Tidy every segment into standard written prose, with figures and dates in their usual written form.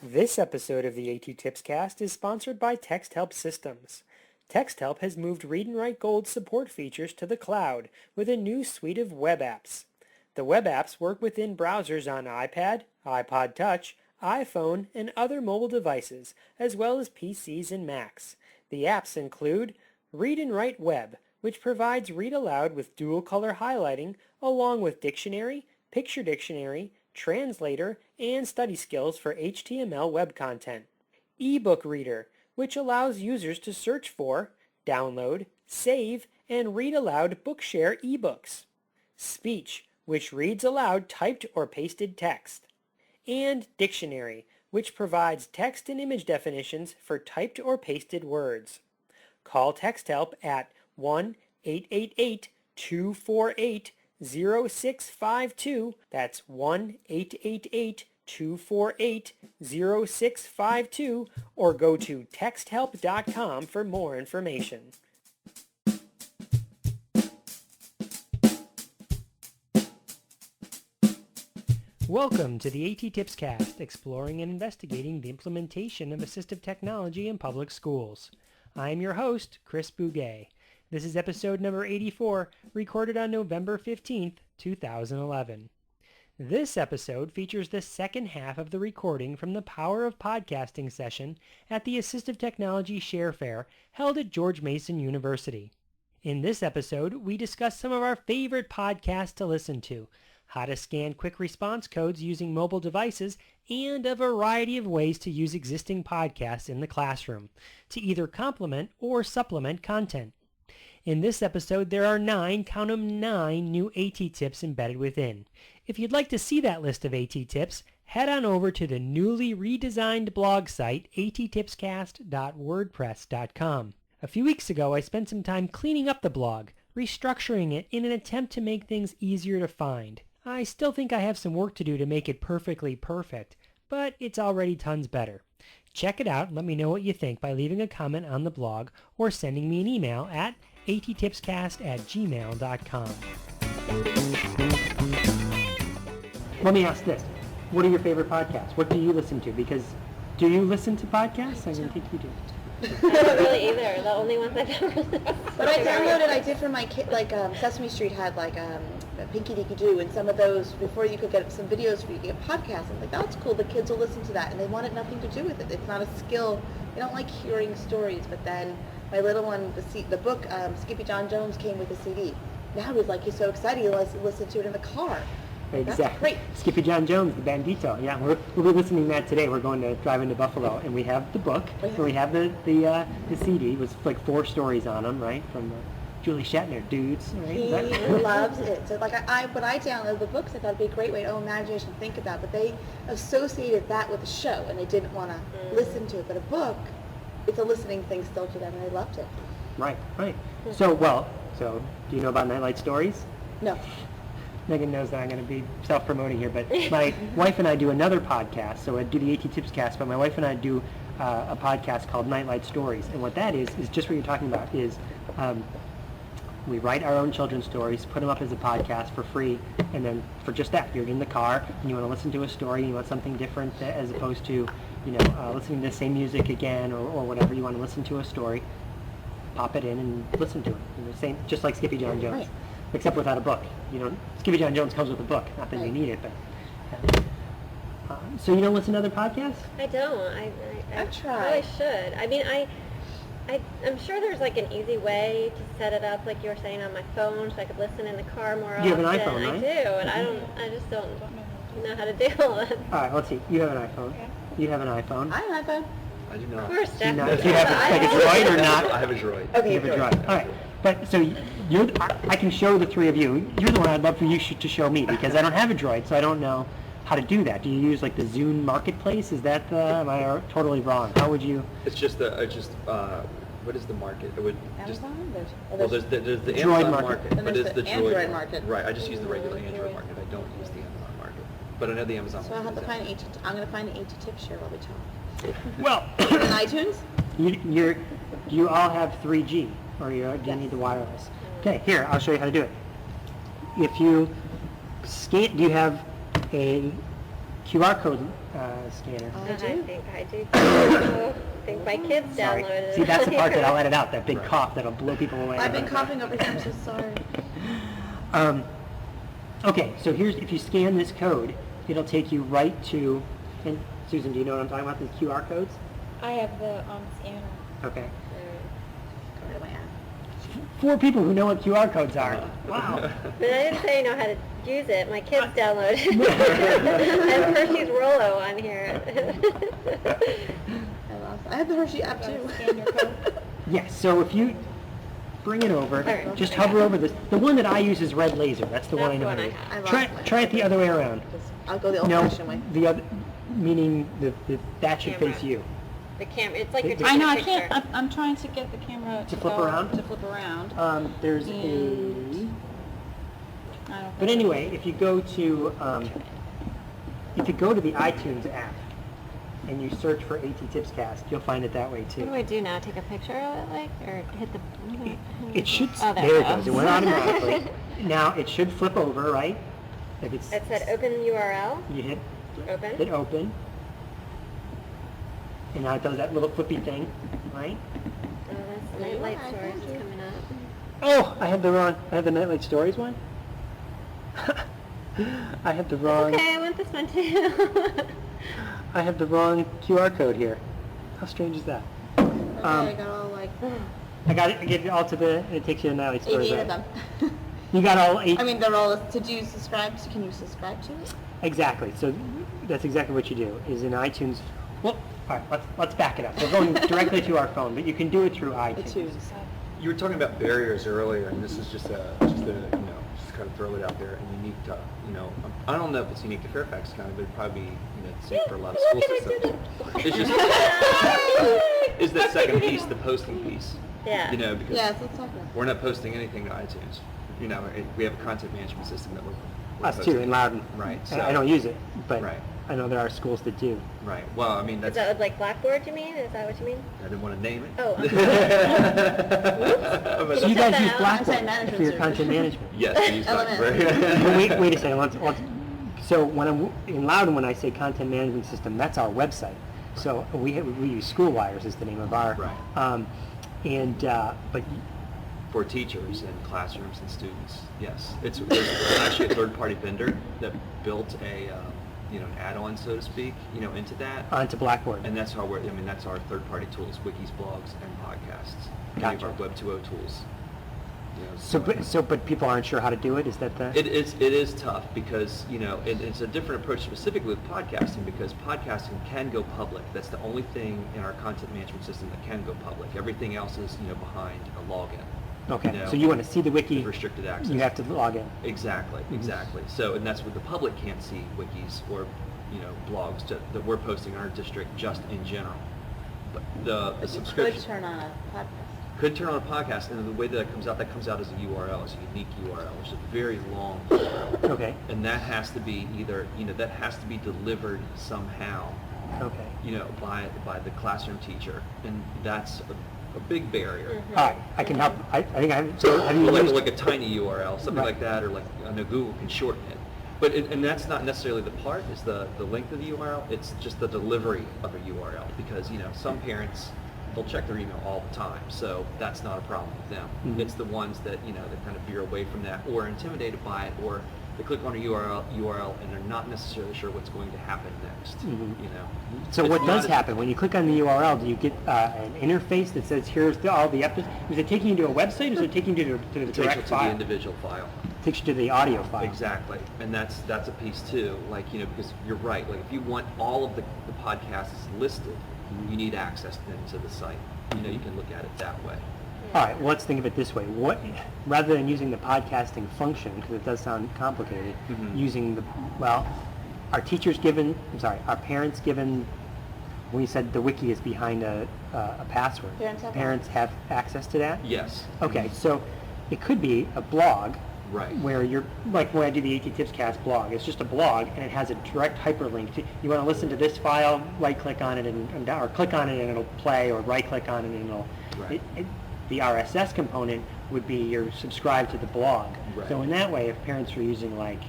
This episode of the A.T.TIPSCAST is sponsored by TextHelp Systems. TextHelp has moved Read and Write Gold support features to the cloud with a new suite of web apps. The web apps work within browsers on iPad, iPod Touch, iPhone, and other mobile devices, as well as PCs and Macs. The apps include Read and Write Web, which provides read aloud with dual color highlighting, along with dictionary, picture dictionary, translator, and study skills for HTML web content. eBook Reader, which allows users to search for, download, save, and read aloud Bookshare ebooks. Speech, which reads aloud typed or pasted text. And Dictionary, which provides text and image definitions for typed or pasted words. Call TextHelp at 1-888-248-0652. That's 1-888-248-0652, or go to texthelp.com for more information. Welcome to the A.T.TIPSCAST, exploring and investigating the implementation of assistive technology in public schools. I am your host, Chris Bouguet. This is episode number 84, recorded on November 15th, 2011. This episode features the second half of the recording from the Power of Podcasting session at the Assistive Technology Share Fair held at George Mason University. In this episode, we discuss some of our favorite podcasts to listen to, how to scan quick response codes using mobile devices, and a variety of ways to use existing podcasts in the classroom to either complement or supplement content. In this episode, there are 9 new AT-TIPs embedded within. If you'd like to see that list of AT-TIPs, head on over to the newly redesigned blog site, AT.TIPSCAST.wordpress.com. A few weeks ago, I spent some time cleaning up the blog, restructuring it in an attempt to make things easier to find. I still think I have some work to do to make it perfectly perfect, but it's already tons better. Check it out and let me know what you think by leaving a comment on the blog or sending me an email at AT.TIPSCAST@gmail.com. Let me ask this. What are your favorite podcasts? What do you listen to? Because do you listen to podcasts? I don't think you do. I don't really either. The only ones I've ever listened to. But I downloaded, I did for my kid, like Sesame Street had like Pinky Dinky Doo, and some of those, before you could get some videos for you to get podcasts. I'm like, that's cool, the kids will listen to that, and they wanted nothing to do with it. It's not a skill. They don't like hearing stories. But then my little one, the book, Skippy John Jones came with a CD. Now he's so excited he wants to listen to it in the car. Exactly. That's great. Skippy John Jones, the Bandito. Yeah, we'll be listening to that today. We're going to drive into Buffalo, and we have the book, and we have the CD. It was like 4 stories on them, right, from Julie Shatner dudes. Right? He loves it. So like when I downloaded the books, I thought it'd be a great way, imagination to think about. But they associated that with the show, and they didn't want to listen to it. But a book, it's a listening thing still to them, and they loved it. Right. So do you know about Nightlight Stories? No. Megan knows that I'm going to be self-promoting here, but my wife and I do another podcast, so I do the A.T.TIPScast, but my wife and I do a podcast called Nightlight Stories, and what that is just what you're talking about, is we write our own children's stories, put them up as a podcast for free, and then for just that, you're in the car, and you want to listen to a story, and you want something different as opposed to, listening to the same music again, or whatever, you want to listen to a story, pop it in and listen to it, same, just like Skippy John Jones. Right. Except without a book. Skippy John Jones comes with a book. Not that you need it, but... so you don't listen to other podcasts? I don't. I really should. I mean, I'm sure there's like an easy way to set it up, like you were saying, on my phone, so I could listen in the car more often. You have an iPhone, right? I do, and I just don't know how to do it. All right, let's see. You have an iPhone. You have an iPhone. I have an iPhone. I do not. Of course, Do you definitely. have like a Droid or not? I have a Droid. Okay, You have a Droid. All right. But so I can show the three of you. You're the one I'd love for you to show me, because I don't have a Droid, so I don't know how to do that. Do you use like the Zune Marketplace? Is that am I totally wrong? How would you? It's just what is the market? It would Amazon? there's the Droid Amazon market. market, And but there's it's the the Droid Android market. Right, I just use the regular Android market. I don't use the Amazon market. But I know the Amazon So I'll have market. to find I'm going to find an AT-TIP share while we talk. Well, On iTunes? do you all have 3G, or do you need the wireless? Okay, here, I'll show you how to do it. If you scan, do you have a QR code scanner? I do. I do. I think my kids Sorry. downloaded it. See, that's the part that I'll edit out, that big cough that'll blow people away. I've been coughing over here, I'm so sorry. Okay, so here's, if you scan this code, it'll take you right to, and Susan, do you know what I'm talking about, the QR codes? I have the scanner. Okay. Go to my app. 4 people who know what QR codes are. Wow. But I didn't say I know how to use it. My kids downloaded it. I have Hershey's Rolo on here. I have the Hershey app too. Scan your code. Yes, so if you bring it over, Alright. just hover over this. The one that I use is Redlaser. That's the one I That's know the how to one use. I Try, lost mine. try it the other way around. I'll go the No, old-fashioned way. the other, meaning that should Camera. face you. The camera, it's like you're I taking I know, a I picture. can't, I'm trying to get the camera To flip go- around? To flip around. There's And- I don't But think anyway, if you go to the iTunes app and you search for A.T.TIPSCAST, you'll find it that way too. What do I do now? Take a picture of it, like, or hit the? It should. Oh, there it goes. goes. It went automatically. Now it should flip over, right? If it's. It said open URL. You hit Open. open, and now it does that little flippy thing, right? Oh, that's Nightlight Stories is coming up. Oh, I have the Nightlight Stories one. I have the wrong. Okay, I want this one too. I have the wrong QR code here. How strange is that? I got all like I got it. I gave it all to and it takes you to Nightlight Stories. 88 of right? them. You got all 8. I mean, they're all, can you subscribe to it? Exactly. So that's exactly what you do. Is in iTunes. Well, all right. Let's back it up. We're going directly to our phone, but you can do it through iTunes. You were talking about barriers earlier, and this is just just kind of throw it out there, and unique to, I don't know if it's unique to Fairfax County, but it'd probably be, the same for a lot of school systems. It's just, is that second piece, the posting piece. Yeah. Because Yes, let's talk about it. we're not posting anything to iTunes. We have a content management system that we're Us too, posting. in Loudon. Right. I don't use it, but Right. I know there are schools that do. Right. Well, I mean, Is that's, that like Blackboard, you mean? Is that what you mean? I didn't want to name it. Oh, So you guys that use out. Blackboard Content management for your service. content management. Yes, we use LMS. Blackberry. Wait a second. So when I'm in Loudon, when I say content management system, that's our website. So we use School Wires is the name of our. Right. But For teachers and classrooms and students, yes. It's actually a third-party vendor that built an add-on, so to speak, into that. onto Blackboard. And that's how that's our third-party tools, wikis, blogs, and podcasts. Many of Gotcha. our Web 2.0 tools. But people aren't sure how to do it. Is that the? It is tough because, it's a different approach specifically with podcasting because podcasting can go public. That's the only thing in our content management system that can go public. Everything else is, behind a login. Okay. So you want to see the wiki? With restricted access. You have to log in. Exactly. So, and that's what the public can't see wikis or, blogs that we're posting in our district just in general. But the subscription Could turn on a podcast. could turn on a podcast, and the way that comes out as a URL, is a unique URL, which is a very long URL. Okay. And that has to be that has to be delivered somehow, Okay. by the classroom teacher, and that's a big barrier. All right. I can help. I think I have. So have you Or used? like a tiny URL, something Right. like that, or like I know Google can shorten it. But and that's not necessarily the part, is the length of the URL. It's just the delivery of a URL because some parents, they'll check their email all the time, so that's not a problem with them. Mhm. It's the ones that that kind of veer away from that or are intimidated by it, or they click on a URL and they're not necessarily sure what's going to happen next. Mhm. It's So what does not- happen when you click on the URL? Do you get an interface that says here's all the episodes? Is it taking you to a website, or is it taking you to the It takes direct it to file? the individual file. Takes you to the audio file. Exactly, and that's a piece too. Like because you're right. Like if you want all of the podcasts listed, you need access then to the site. You can look at it that way. All right, well, let's think of it this way. Rather than using the podcasting function, because it does sound complicated, Mhm. our parents given, when you said the wiki is behind a password, Parents have access to that? Yes. Okay, so it could be a blog Right. where you're, like when I do the A.T.TIPScast blog, it's just a blog and it has a direct hyperlink to, you want to listen to this file, right click on it or click on it and it'll play, or right click on it and it'll, Right. the RSS component would be you're subscribed to the blog. Right. So in that way, if parents are using like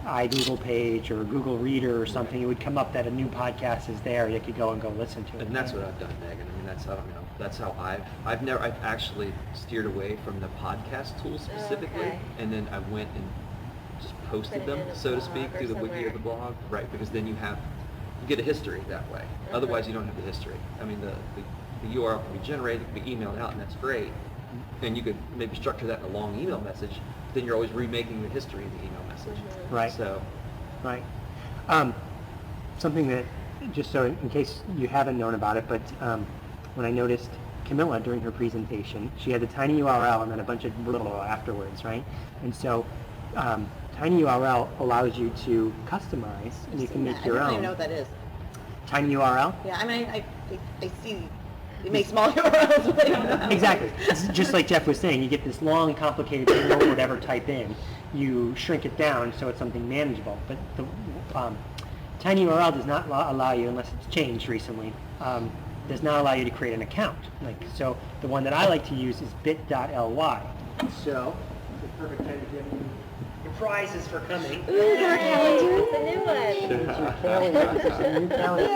iGoogle page or Google Reader or something, it would come up that a new podcast is there. You could go and go listen to it. And that's what I've done, Megan. I mean, that's how, that's how I've actually steered away from the podcast tool specifically, okay. and then I went and just posted Put it them, in a so to blog speak, or through the wiki somewhere. or the blog, right? Because then you get a history that way. Otherwise, you don't have the history. I mean, the URL can be generated, it can be emailed out, and that's great. And you could maybe structure that in a long email message. Then you're always remaking the history of the email message. Right. So, right. Something that, just so in case you haven't known about it, but when I noticed Camilla during her presentation, she had the tiny URL and then a bunch of little afterwards, right? And so tiny URL allows you to customize, and you can make your I don't own. even know what that is. Tiny URL? Yeah, I mean, I see you make small URLs, but I don't know how. Exactly. It's just like Jeff was saying, you get this long, complicated thing, you won't ever type in. You shrink it down so it's something manageable. But the tiny URL does not allow you, unless it's changed recently, does not allow you to create an account. So the one that I like to use is bit.ly. So it's a perfect time to give you your prizes for coming. Ooh, our calendar. It's a new one. It's your calendar. It's a new calendar.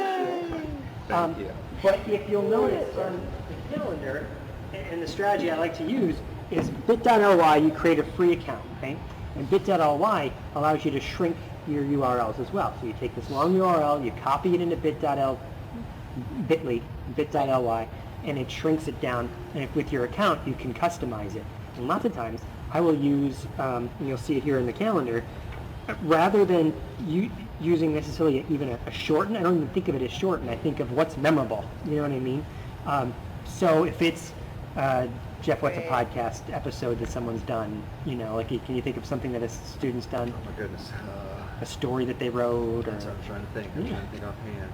thank you. But if you'll notice on the calendar, and the strategy I like to use is bit.ly, you create a free account, okay? And bit.ly allows you to shrink your URLs as well. So you take this long URL, you copy it into bit.ly, and it shrinks it down. And with your account, you can customize it. And lots of times, I will use, and you'll see it here in the calendar, rather than using necessarily even a shorten, I don't even think of it as shorten. I think of what's memorable. You know what I mean? So if it's, Jeff, what's a podcast episode that someone's done? You know, like can you think of something that a student's done? Oh my goodness. A story that they wrote? That's what I'm trying to think. I'm trying to think offhand.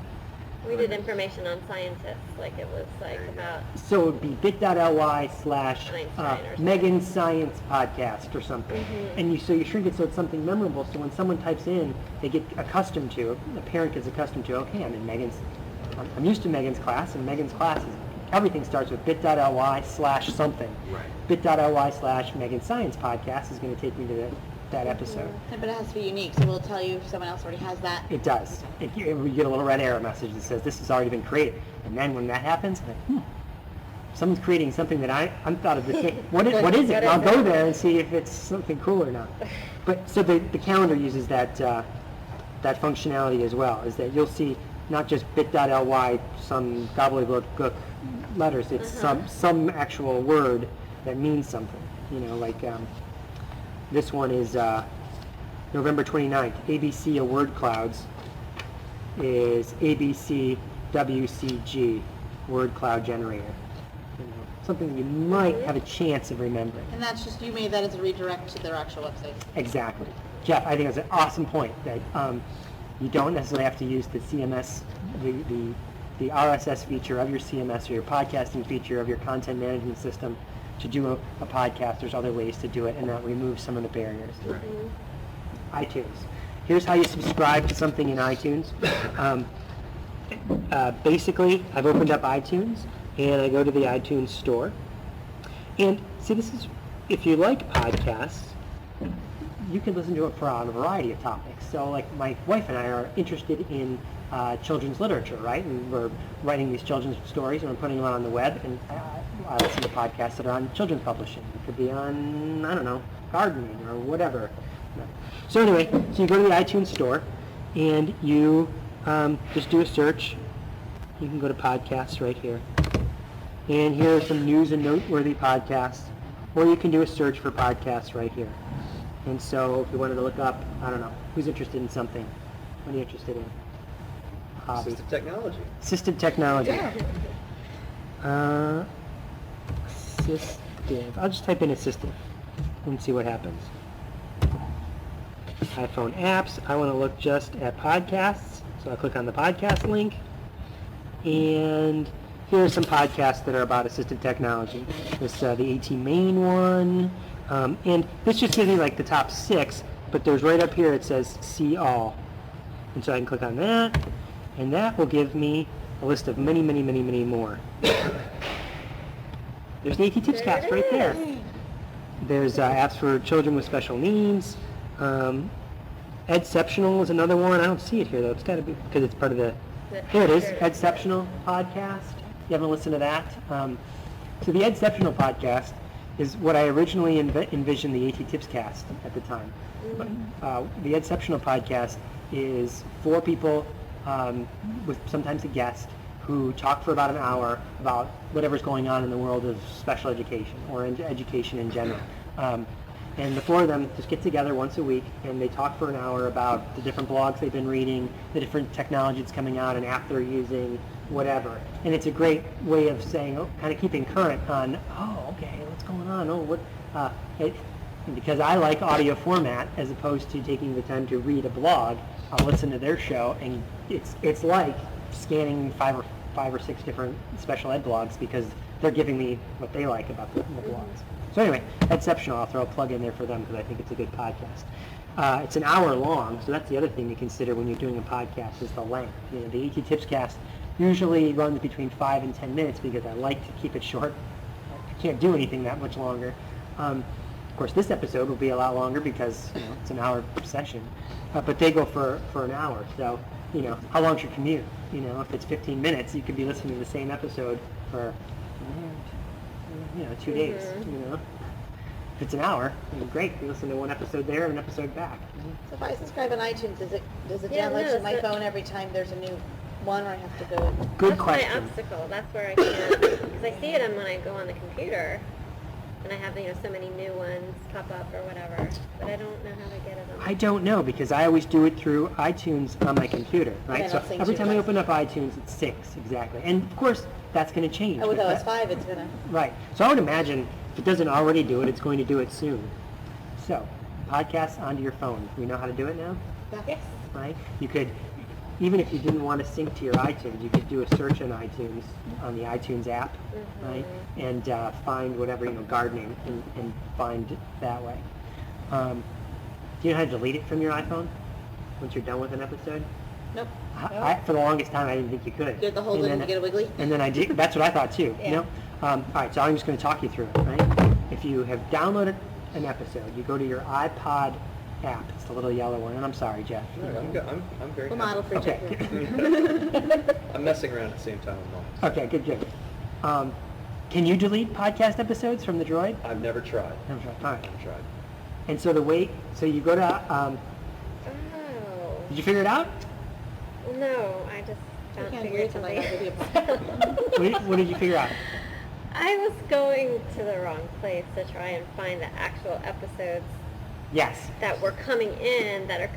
We did information on scientists, like it was like about. So it would be bit.ly / Einstein or something. Megan's Science Podcast or something. And you shrink it so it's something memorable, so when someone types in, they get accustomed to, the parent gets accustomed to, okay, I'm used to Megan's class, and Megan's class is, everything starts with bit.ly / something. Right. Bit.ly / Megan's Science Podcast is going to take me to that episode. But it has to be unique, so we'll tell you if someone else already has that. It does. You get a little red error message that says this has already been created. And then when that happens, I'm like, someone's creating something that I thought of this thing. What is it? And I'll go there and see if it's something cool or not. But so the calendar uses that functionality as well, is that you'll see not just bit.ly, some gobbledygook letters, it's some actual word that means something. You know, like this one is November 29th. ABCya word clouds is ABCWCG word cloud generator. You know, something that you might have a chance of remembering. And that's just, you made that as a redirect to their actual website. Exactly. Jeff, I think that's an awesome point, that you don't necessarily have to use the CMS, the RSS feature of your CMS or your podcasting feature of your content management system to do a podcast. There's other ways to do it, and that removes some of the barriers. Right. iTunes. Here's how you subscribe to something in iTunes. Basically, I've opened up iTunes, and I go to the iTunes store. And see, this is, if you like podcasts, you can listen to it for on a variety of topics. So like my wife and I are interested in children's literature, right? And we're writing these children's stories and we're putting them out on the web, and I listen to podcasts that are on children's publishing. It could be on, I don't know, gardening or whatever. So anyway, so you go to the iTunes store and you just do a search. You can go to podcasts right here. And here are some news and noteworthy podcasts. Or you can do a search for podcasts right here. And so if you wanted to look up, I don't know, who's interested in something? What are you interested in? Hobby. Assistive technology. Assistive technology. Assistive. I'll just type in assistive and see what happens. iPhone apps. I want to look just at podcasts. So I'll click on the podcast link. And here are some podcasts that are about assistive technology. This the AT main one. And this just gives me like the top 6, but there's right up here it says see all. And so I can click on that, and that will give me a list of many, many, many, many more. There's the A.T.TIPSCAST right there. There's apps for children with special needs. Edceptional is another one. I don't see it here though. It's got to be because it's part of the. Here it is, Edceptional podcast. You haven't listened to that? So the Edceptional podcast is what I originally envisioned the A.T.TIPSCAST at the time. But, the Edceptional podcast is 4 people with sometimes a guest who talk for about an hour about whatever's going on in the world of special education or in education in general. And the 4 of them just get together once a week and they talk for an hour about the different blogs they've been reading, the different technology that's coming out, an app they're using, whatever. And it's a great way of saying, kind of keeping current on, okay, what's going on? Because I like audio format as opposed to taking the time to read a blog, I'll listen to their show, and it's like scanning five or six different special ed blogs because they're giving me what they like about the blogs. So anyway, Edceptional, I'll throw a plug in there for them because I think it's a good podcast. It's an hour long, so that's the other thing to consider when you're doing a podcast is the length. The A.T.TIPScast usually runs between 5 and 10 minutes because I like to keep it short. I can't do anything that much longer. Of course, this episode will be a lot longer because it's an hour session, but they go for an hour. So how long's your commute? If it's 15 minutes, you could be listening to the same episode for 2 days. If it's an hour, great. You listen to one episode there and an episode back. So if I subscribe on iTunes, does it Yeah, download no, to my so- phone every time there's a new one, or I have to go? Good That's question. my obstacle. That's where I can't, because I see it when I go on the computer, and I have so many new ones pop up or whatever, but I don't know how to get it on. I don't know because I always do it through iTunes on my computer, right? Yeah, So that syncs every you time I fast. open up iTunes, it syncs, exactly. And of course, that's going to change. Oh, with but OS 5, it's gonna. Right. So I would imagine if it doesn't already do it, it's going to do it soon. So, podcasts onto your phone. We know how to do it now, Yes. right? You could, even if you didn't want to sync to your iTunes, you could do a search on iTunes, on the iTunes app, right? And find whatever, gardening, and find it that way. Do you know how to delete it from your iPhone once you're done with an episode? Nope. For the longest time, I didn't think you could. Did the whole And thing then- get a wiggly? And then I did. That's what I thought too. Yeah. All right. So I'm just going to talk you through it. Right. If you have downloaded an episode, you go to your iPod app. It's the little yellow one. And I'm sorry, Jeff. No, I'm good. I'm very We'll happy. model for Okay. Jeff. I'm messing around at the same time. I'm not. Okay. Good. Can you delete podcast episodes from the Droid? I've never tried. Never tried. All right. Never tried. And so so you go to. Oh. Did you figure it out? No, I just I don't can't figure wait till I have video. something. What did you figure out? I was going to the wrong place to try and find the actual episodes Yes. that are coming in on I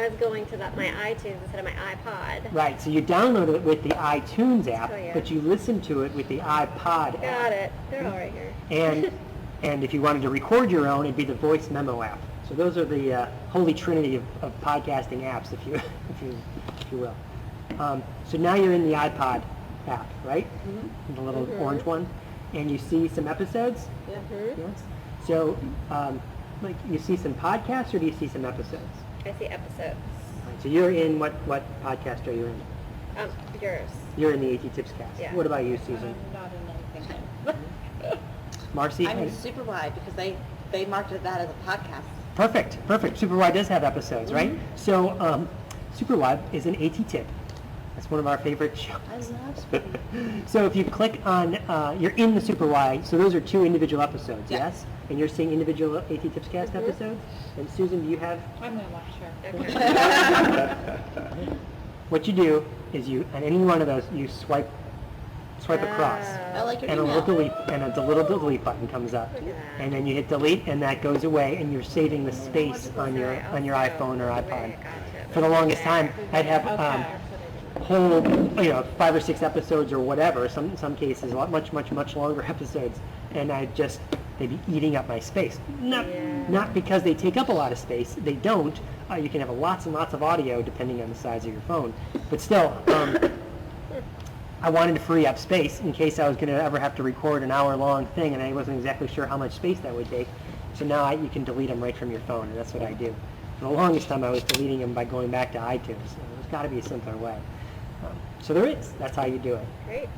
was going to my iTunes instead of my iPod. Right. So you downloaded it with the iTunes app, Oh, yeah. but you listened to it with the iPod app. Got it. They're all right here. And if you wanted to record your own, it'd be the voice memo app. So those are the holy trinity of podcasting apps, if you will. So now you're in the iPod app, right? The little orange one, and you see some episodes. Yeah. Yes. So, you see some podcasts, or do you see some episodes? I see episodes. All right, so you're in what podcast are you in? Yours. You're in the A.T.TIPScast. Yeah. What about you, Susan? I'm not in anything. Marcy? I'm in Super Wide because they marketed that as a podcast. Perfect. Superwide does have episodes, right? So, Superwide is an A.T.TIP. That's one of our favorite shows. I love Super Wide. So if you click on, you're in the Superwide, so those are 2 individual episodes, Yeah. yes? And you're seeing individual AT.TIPScast episodes? And Susan, do you have? I'm gonna watch her. Okay. What you do is on any one of those, you swipe across. I like your And a email. little delete, delete button comes up. Look at that. And then you hit delete, and that goes away, and you're saving the space on your iPhone or iPod. For the longest time, I'd have whole, 5 or 6 episodes or whatever. Some cases, a lot much longer episodes, and they'd be eating up my space. Not because they take up a lot of space. They don't. You can have lots and lots of audio depending on the size of your phone, but still. I wanted to free up space in case I was going to ever have to record an hour-long thing, and I wasn't exactly sure how much space that would take. So now you can delete them right from your phone, and that's what I do. For the longest time, I was deleting them by going back to iTunes. There's got to be a simpler way. So there is. That's how you do it. Great.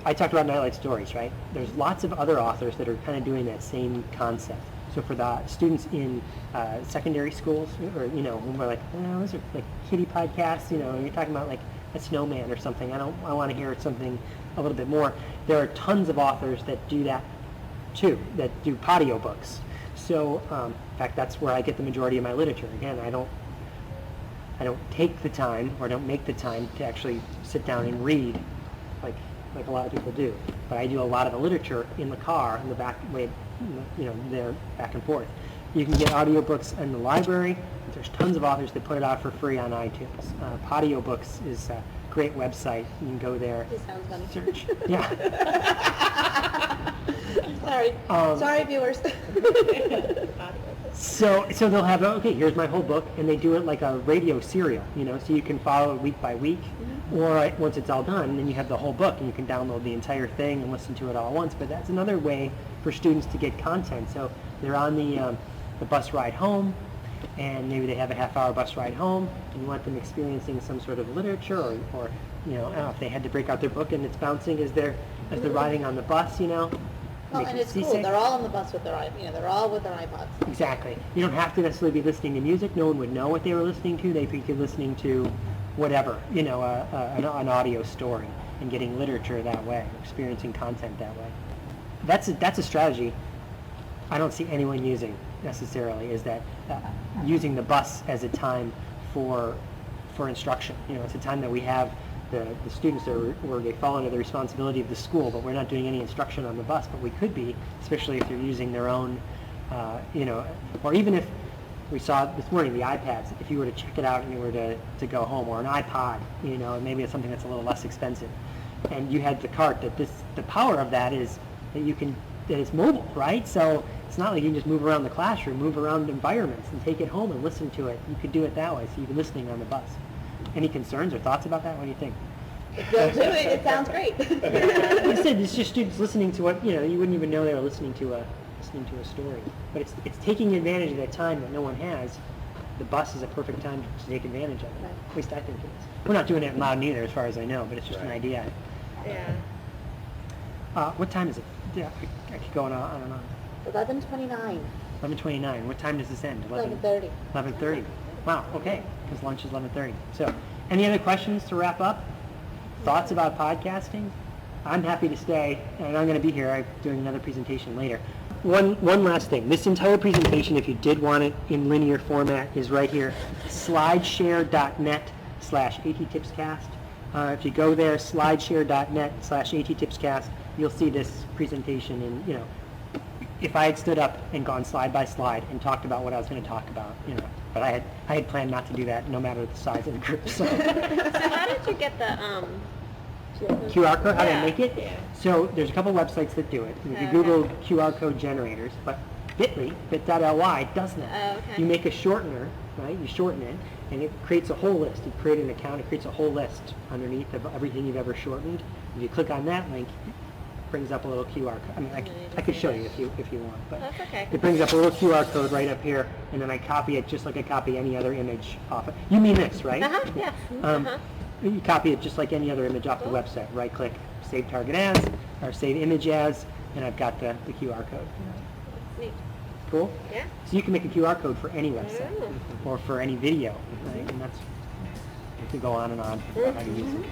I talked about Nightlight Stories, right? There's lots of other authors that are kind of doing that same concept. So for the students in secondary schools, or, when we're like, oh, those are like kiddie podcasts, you're talking about like a snowman or something. I want to hear something a little bit more. There are tons of authors that do that too, that do audio books. So, in fact, that's where I get the majority of my literature. Again, I don't take the time, or don't make the time to actually sit down and read like a lot of people do. But I do a lot of the literature in the car, in the back way, there back and forth. You can get audiobooks in the library. There's tons of authors that put it out for free on iTunes. Audiobooks is a great website. You can go there. This sounds funny. Search. Yeah. Sorry, viewers. So they'll have, okay, here's my whole book, and they do it like a radio serial, so you can follow it week by week, or once it's all done, then you have the whole book, and you can download the entire thing and listen to it all at once. But that's another way for students to get content. So they're on the bus ride home, and maybe they have a half-hour bus ride home, and you want them experiencing some sort of literature, or I don't know, if they had to break out their book and it's bouncing as they're riding on the bus, Well, and it's cool. They're all on the bus with their they're all with their iPods. Exactly. You don't have to necessarily be listening to music. No one would know what they were listening to. They could be listening to whatever, an audio story, and getting literature that way, experiencing content that way. That's a strategy I don't see anyone using necessarily, is that using the bus as a time for instruction. It's a time that we have the students where they fall under the responsibility of the school, but we're not doing any instruction on the bus, but we could be, especially if they're using their own, or even if we saw this morning the iPads, if you were to check it out and you were to go home, or an iPod, maybe it's something that's a little less expensive, and you had the cart, the power of that is that it's mobile, right? So it's not like you can just move around the classroom, move around environments and take it home and listen to it. You could do it that way, so you'd be listening on the bus. Any concerns or thoughts about that? What do you think? It sounds great. Like I said, it's just students listening to what, you wouldn't even know they were listening to a story. But it's taking advantage of that time that no one has. The bus is a perfect time to take advantage of it. Right. At least I think it is. We're not doing it in Loudon either, as far as I know, but it's just an idea. Yeah. What time is it? Yeah, I keep going on and on. 11:29. 11:29. What time does this end? 11:30. 11:30. Wow, okay, because lunch is 11:30. So, any other questions to wrap up? Thoughts about podcasting? I'm happy to stay, and I'm going to be here. I'm doing another presentation later. One last thing. This entire presentation, if you did want it in linear format, is right here, slideshare.net/A.T.TIPSCAST. If you go there, slideshare.net/A.T.TIPSCAST, you'll see this presentation, and, if I had stood up and gone slide by slide and talked about what I was going to talk about, but I had planned not to do that, no matter the size of the group. So, So how did you get the QR code, how do I make it? Yeah. So there's a couple websites that do it. If you Okay. Google QR code generators, but bit.ly does that. Oh, okay. You make a shortener, right? You shorten it, and it creates a whole list. You create an account, it creates a whole list underneath of everything you've ever shortened. If you click on that link, it brings up a little QR code. I mean, I could show you if you want, but That's okay. it brings up a little QR code right up here, and then I copy it just like I copy any other image off it. You mean this, right? Yes. You copy it just like any other image off the website. Right click, save target as, or save image as, and I've got the QR code. Neat. Cool? Yeah. So you can make a QR code for any website, Oh. or for any video, right? And that's, you can go on and on about how to use it.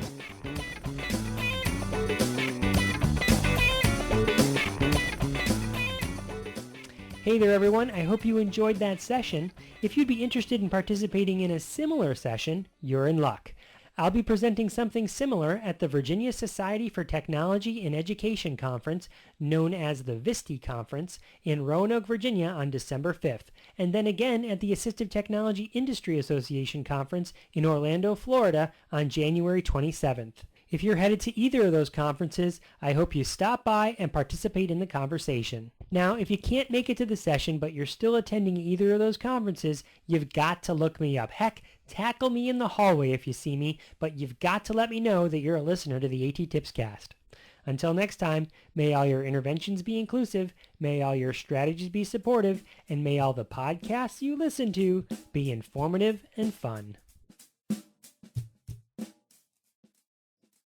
Hey there everyone, I hope you enjoyed that session. If you'd be interested in participating in a similar session, you're in luck. I'll be presenting something similar at the Virginia Society for Technology in Education Conference, known as the VISTE Conference, in Roanoke, Virginia on December 5th, and then again at the Assistive Technology Industry Association Conference in Orlando, Florida on January 27th. If you're headed to either of those conferences, I hope you stop by and participate in the conversation. Now, if you can't make it to the session, but you're still attending either of those conferences, you've got to look me up. Heck, tackle me in the hallway if you see me, but you've got to let me know that you're a listener to the A.T.TIPScast. Until next time, may all your interventions be inclusive, may all your strategies be supportive, and may all the podcasts you listen to be informative and fun.